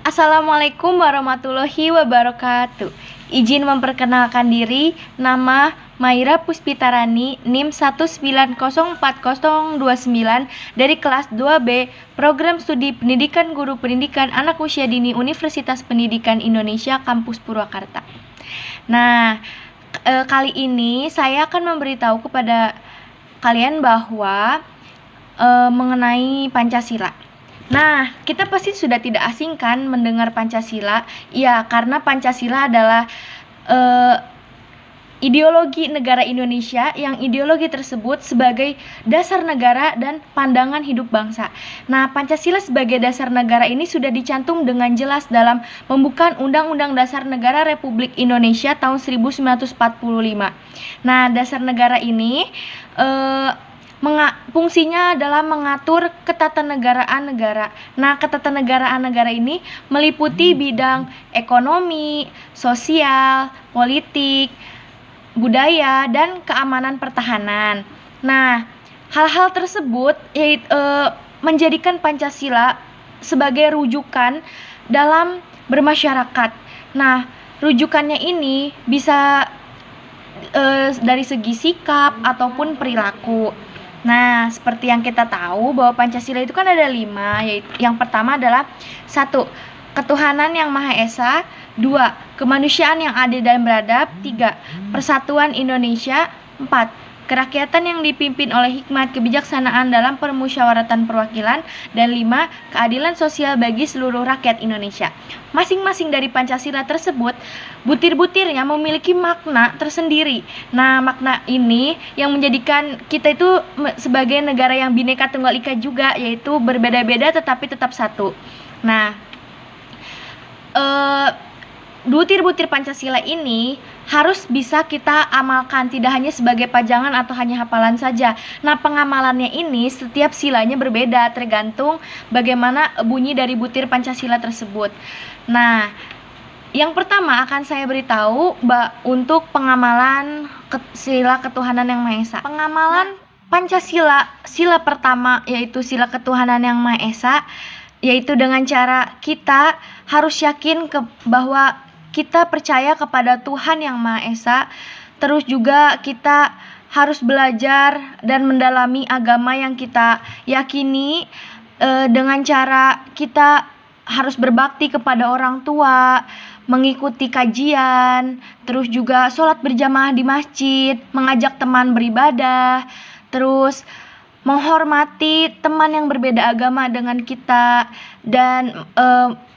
Assalamualaikum warahmatullahi wabarakatuh. Izin memperkenalkan diri, nama Maira Puspitarani, NIM 1904029 dari kelas 2B, Program Studi Pendidikan Guru Pendidikan Anak Usia Dini Universitas Pendidikan Indonesia Kampus Purwakarta. Nah, kali ini saya akan memberitahu kepada kalian bahwa mengenai Pancasila. Nah, kita pasti sudah tidak asing kan mendengar Pancasila? Ya, karena Pancasila adalah ideologi negara Indonesia yang ideologi tersebut sebagai dasar negara dan pandangan hidup bangsa. Nah, Pancasila sebagai dasar negara ini sudah dicantum dengan jelas dalam pembukaan Undang-Undang Dasar Negara Republik Indonesia tahun 1945. Nah, dasar negara ini fungsinya adalah mengatur ketatanegaraan negara. Nah, ketatanegaraan negara ini meliputi bidang ekonomi, sosial, politik, budaya, dan keamanan pertahanan. Nah, hal-hal tersebut menjadikan Pancasila sebagai rujukan dalam bermasyarakat. Nah, rujukannya ini bisa dari segi sikap ataupun perilaku. Nah, seperti yang kita tahu bahwa Pancasila itu kan ada 5, yaitu yang pertama adalah 1. Ketuhanan yang Maha Esa. 2. Kemanusiaan yang adil dan beradab. 3. Persatuan Indonesia. 4. Kerakyatan yang dipimpin oleh hikmat kebijaksanaan dalam permusyawaratan perwakilan. Dan 5. Keadilan sosial bagi seluruh rakyat Indonesia. Masing-masing dari Pancasila tersebut, butir-butirnya memiliki makna tersendiri. Nah, makna ini yang menjadikan kita itu sebagai negara yang Bhinneka Tunggal Ika juga, yaitu berbeda-beda tetapi tetap satu. Nah, butir-butir Pancasila ini harus bisa kita amalkan, tidak hanya sebagai pajangan atau hanya hafalan saja. Nah, pengamalannya ini setiap silanya berbeda tergantung bagaimana bunyi dari butir Pancasila tersebut. Nah, yang pertama akan saya beritahu untuk pengamalan sila ketuhanan yang Maha Esa. Pengamalan Pancasila, sila pertama yaitu sila ketuhanan yang Maha Esa, yaitu dengan cara kita harus yakin bahwa kita percaya kepada Tuhan yang Maha Esa. Terus juga kita harus belajar dan mendalami agama yang kita yakini dengan cara kita harus berbakti kepada orang tua, mengikuti kajian, terus juga sholat berjamaah di masjid, mengajak teman beribadah, terus menghormati teman yang berbeda agama dengan kita, dan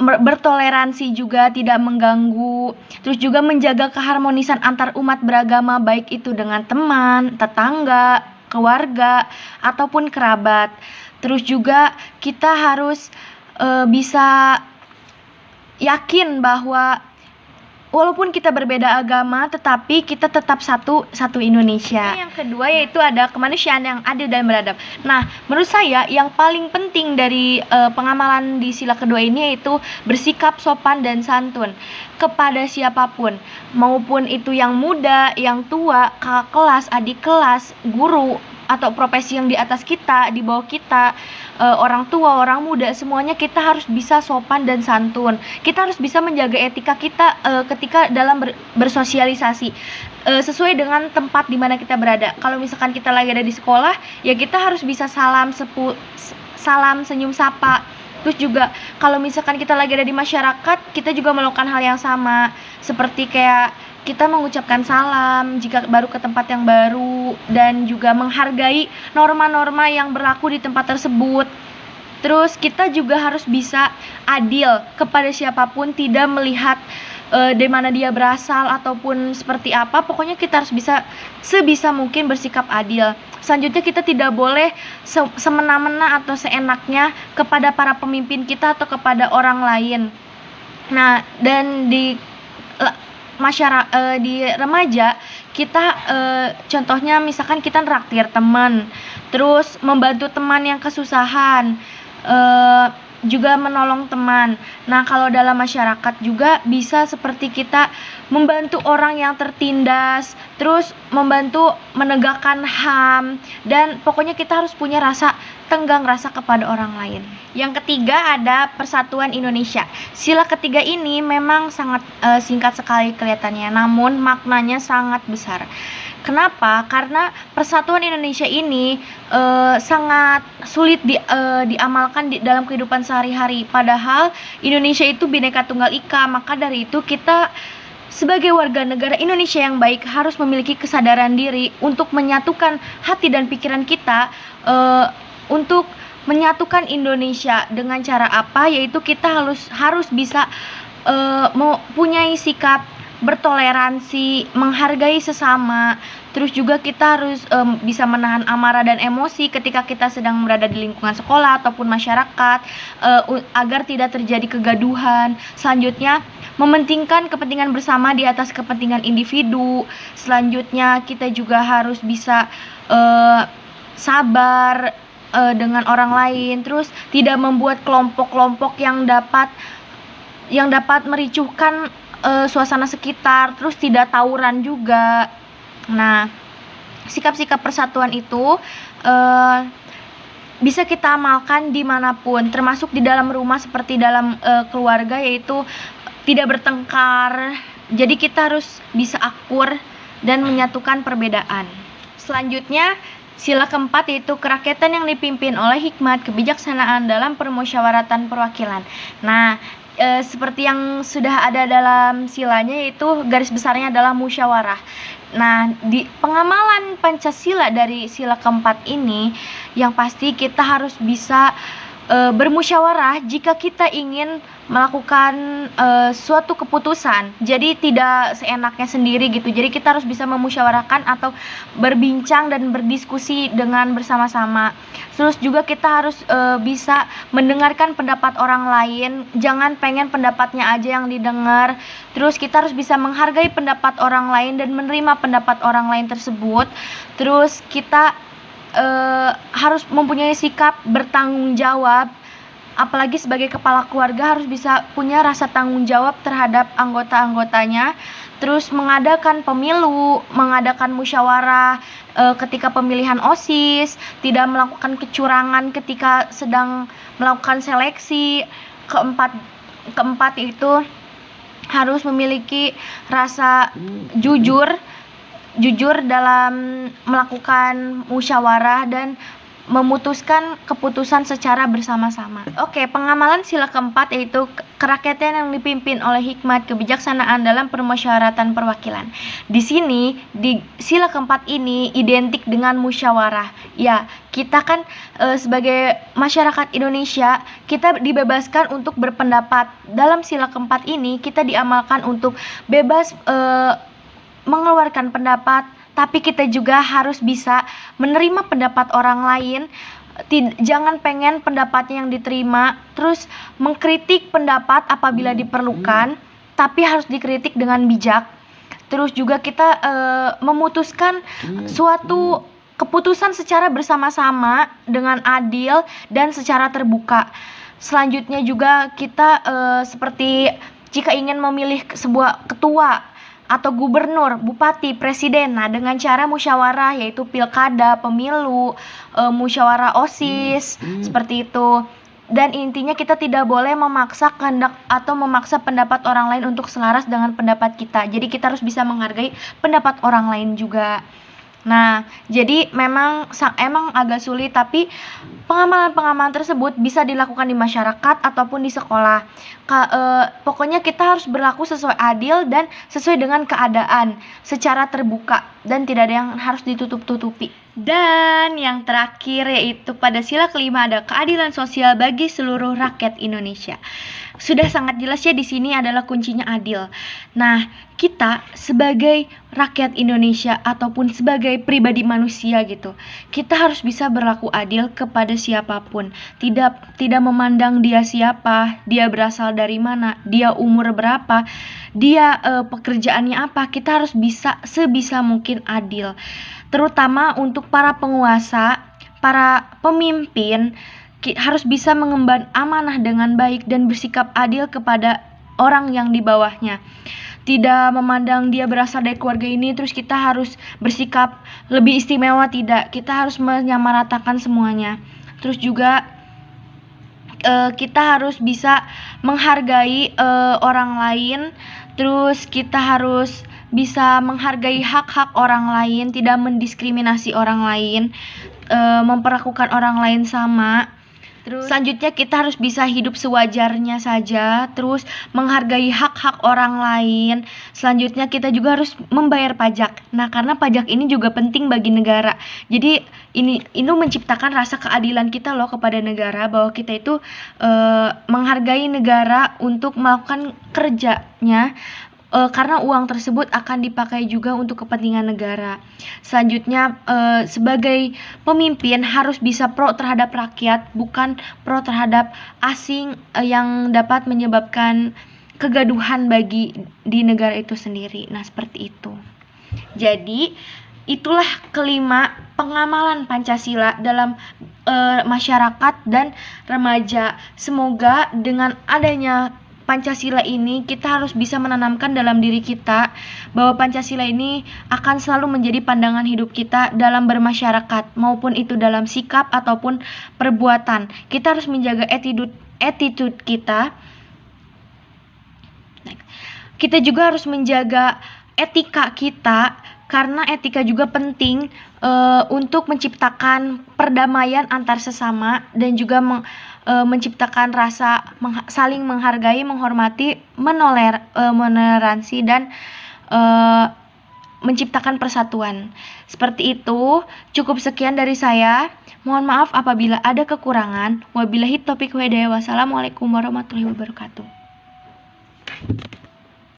bertoleransi juga, tidak mengganggu. Terus juga menjaga keharmonisan antar umat beragama, baik itu dengan teman, tetangga, keluarga, ataupun kerabat. Terus juga kita harus bisa yakin bahwa walaupun kita berbeda agama, tetapi kita tetap satu Indonesia. Yang kedua yaitu ada kemanusiaan yang adil dan beradab. Nah, menurut saya yang paling penting dari pengamalan di sila kedua ini yaitu bersikap sopan dan santun kepada siapapun, maupun itu yang muda, yang tua, kakak kelas, adik kelas, guru, atau profesi yang di atas kita, di bawah kita, orang tua, orang muda, semuanya kita harus bisa sopan dan santun. Kita harus bisa menjaga etika kita ketika dalam bersosialisasi sesuai dengan tempat di mana kita berada. Kalau misalkan kita lagi ada di sekolah, ya kita harus bisa salam senyum sapa. Terus juga kalau misalkan kita lagi ada di masyarakat, kita juga melakukan hal yang sama, seperti kayak kita mengucapkan salam jika baru ke tempat yang baru, dan juga menghargai norma-norma yang berlaku di tempat tersebut. Terus kita juga harus bisa adil kepada siapapun, tidak melihat dari mana dia berasal ataupun seperti apa. Pokoknya kita harus bisa sebisa mungkin bersikap adil. Selanjutnya kita tidak boleh semena-mena atau seenaknya kepada para pemimpin kita atau kepada orang lain. Nah, dan di remaja kita contohnya misalkan kita nraktir teman, terus membantu teman yang kesusahan, juga menolong teman. Nah, kalau dalam masyarakat juga bisa seperti kita membantu orang yang tertindas, terus membantu menegakkan HAM, dan pokoknya kita harus punya rasa tenggang rasa kepada orang lain. Yang ketiga ada Persatuan Indonesia. Sila ketiga ini memang sangat singkat sekali kelihatannya, namun maknanya sangat besar. Kenapa? Karena Persatuan Indonesia ini sangat sulit diamalkan dalam kehidupan sehari-hari. Padahal Indonesia itu Bhinneka Tunggal Ika. Maka dari itu kita sebagai warga negara Indonesia yang baik harus memiliki kesadaran diri untuk menyatukan hati dan pikiran kita untuk menyatukan Indonesia. Dengan cara apa? Yaitu kita harus bisa mempunyai sikap bertoleransi, menghargai sesama. Terus juga kita harus bisa menahan amarah dan emosi ketika kita sedang berada di lingkungan sekolah ataupun masyarakat, agar tidak terjadi kegaduhan. Selanjutnya, mementingkan kepentingan bersama di atas kepentingan individu. Selanjutnya, kita juga harus bisa sabar dengan orang lain. Terus tidak membuat kelompok-kelompok yang dapat mericuhkan suasana sekitar, terus tidak tawuran juga. Nah, sikap-sikap persatuan itu bisa kita amalkan dimanapun, termasuk di dalam rumah seperti dalam keluarga, yaitu tidak bertengkar. Jadi kita harus bisa akur dan menyatukan perbedaan. Selanjutnya, sila keempat yaitu kerakyatan yang dipimpin oleh hikmat kebijaksanaan dalam permusyawaratan perwakilan. Nah, seperti yang sudah ada dalam silanya, yaitu garis besarnya adalah musyawarah. Nah, di pengamalan Pancasila dari sila keempat ini, yang pasti kita harus bisa bermusyawarah jika kita ingin melakukan suatu keputusan. Jadi tidak seenaknya sendiri gitu. Jadi kita harus bisa memusyawarahkan atau berbincang dan berdiskusi dengan bersama-sama. Terus juga kita harus bisa mendengarkan pendapat orang lain. Jangan pengen pendapatnya aja yang didengar. Terus kita harus bisa menghargai pendapat orang lain dan menerima pendapat orang lain tersebut. Terus kita harus mempunyai sikap bertanggung jawab. Apalagi sebagai kepala keluarga harus bisa punya rasa tanggung jawab terhadap anggota-anggotanya. Terus mengadakan pemilu, mengadakan musyawarah ketika pemilihan OSIS, tidak melakukan kecurangan ketika sedang melakukan seleksi. Keempat itu harus memiliki rasa jujur dalam melakukan musyawarah dan memutuskan keputusan secara bersama-sama. Oke, pengamalan sila keempat yaitu kerakyatan yang dipimpin oleh hikmat kebijaksanaan dalam permusyawaratan perwakilan. Di sini, di sila keempat ini identik dengan musyawarah. Ya, kita kan sebagai masyarakat Indonesia, kita dibebaskan untuk berpendapat. Dalam sila keempat ini, kita diamalkan untuk bebas mengeluarkan pendapat, tapi kita juga harus bisa menerima pendapat orang lain. Jangan pengen pendapatnya yang diterima, terus mengkritik pendapat apabila diperlukan, tapi harus dikritik dengan bijak. Terus juga kita memutuskan suatu keputusan secara bersama-sama dengan adil dan secara terbuka. Selanjutnya juga kita seperti jika ingin memilih sebuah ketua atau gubernur, bupati, presiden, nah dengan cara musyawarah yaitu pilkada, pemilu, musyawarah OSIS, seperti itu. Dan intinya kita tidak boleh memaksa kehendak atau memaksa pendapat orang lain untuk selaras dengan pendapat kita. Jadi kita harus bisa menghargai pendapat orang lain juga. Nah, jadi emang agak sulit, tapi pengamalan-pengamalan tersebut bisa dilakukan di masyarakat ataupun di sekolah. Pokoknya kita harus berlaku sesuai adil dan sesuai dengan keadaan, secara terbuka dan tidak ada yang harus ditutup-tutupi. Dan yang terakhir yaitu pada sila kelima ada keadilan sosial bagi seluruh rakyat Indonesia. Sudah sangat jelas ya, di sini adalah kuncinya adil. Nah, kita sebagai rakyat Indonesia ataupun sebagai pribadi manusia gitu, kita harus bisa berlaku adil kepada siapapun. Tidak memandang dia siapa, dia berasal dari mana, dia umur berapa, dia pekerjaannya apa. Kita harus bisa sebisa mungkin adil. Terutama untuk para penguasa, para pemimpin, harus bisa mengemban amanah dengan baik dan bersikap adil kepada orang yang di bawahnya. Tidak memandang dia berasal dari keluarga ini terus kita harus bersikap lebih istimewa, tidak. Kita harus menyamaratakan semuanya. Terus juga kita harus bisa menghargai orang lain. Terus kita harus bisa menghargai hak-hak orang lain, tidak mendiskriminasi orang lain, memperlakukan orang lain sama. Terus selanjutnya kita harus bisa hidup sewajarnya saja, terus menghargai hak-hak orang lain. Selanjutnya kita juga harus membayar pajak. Nah, karena pajak ini juga penting bagi negara. Jadi ini menciptakan rasa keadilan kita loh kepada negara, bahwa kita itu menghargai negara untuk melakukan kerjanya. Karena uang tersebut akan dipakai juga untuk kepentingan negara. Selanjutnya, sebagai pemimpin harus bisa pro terhadap rakyat, bukan pro terhadap asing yang dapat menyebabkan kegaduhan di negara itu sendiri. Nah, seperti itu. Jadi, itulah kelima pengamalan Pancasila dalam masyarakat dan remaja. Semoga dengan adanya Pancasila ini kita harus bisa menanamkan dalam diri kita bahwa Pancasila ini akan selalu menjadi pandangan hidup kita dalam bermasyarakat, maupun itu dalam sikap ataupun perbuatan. Kita harus menjaga attitude kita. Kita juga harus menjaga etika kita, karena etika juga penting untuk menciptakan perdamaian antar sesama dan juga menciptakan rasa saling menghargai, menghormati, meneransi dan menciptakan persatuan. Seperti itu. Cukup sekian dari saya. Mohon maaf apabila ada kekurangan. Wabillahi taufiq wal hidayah. Wassalamualaikum warahmatullahi wabarakatuh.